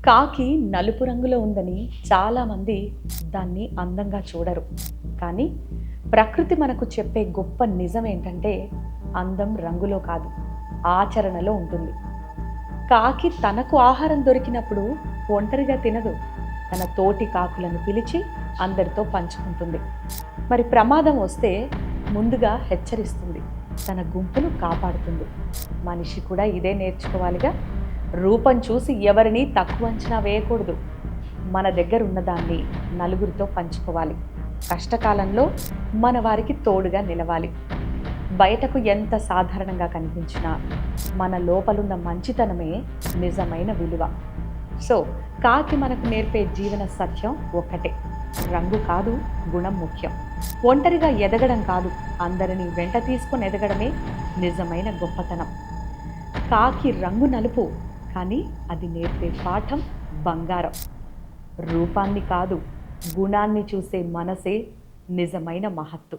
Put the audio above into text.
కాకి నలుపు రంగులో ఉందని చాలామంది దాన్ని అందంగా చూడరు. కానీ ప్రకృతి మనకు చెప్పే గొప్ప నిజం ఏంటంటే అందం రంగులో కాదు, ఆచరణలో ఉంటుంది. కాకి తనకు ఆహారం దొరికినప్పుడు ఒంటరిగా తినదు. తన తోటి కాకులను పిలిచి అందరితో పంచుకుంటుంది. మరి ప్రమాదం వస్తే ముందుగా హెచ్చరిస్తుంది. తన గుంపును కాపాడుతుంది. మనిషి కూడా ఇదే నేర్చుకోవాలిగా. రూపం చూసి ఎవరిని తక్కువ అంచనా వేయకూడదు. మన దగ్గర ఉన్నదాన్ని నలుగురితో పంచుకోవాలి. కష్టకాలంలో మన వారికి తోడుగా నిలవాలి. బయటకు ఎంత సాధారణంగా కనిపించినా మన లోపలున్న మంచితనమే నిజమైన విలువ. సో కాకి మనకు నేర్పే జీవన సత్యం ఒక్కటే: రంగు కాదు, గుణం ముఖ్యం. ఒంటరిగా ఎదగడం కాదు, అందరినీ వెంట తీసుకొని ఎదగడమే నిజమైన గొప్పతనం. కాకి రంగు నలుపు, కానీ అది నేర్పే పాఠం బంగారం. రూపాన్ని కాదు, గుణాన్ని చూసే మనసే నిజమైన మహత్తు.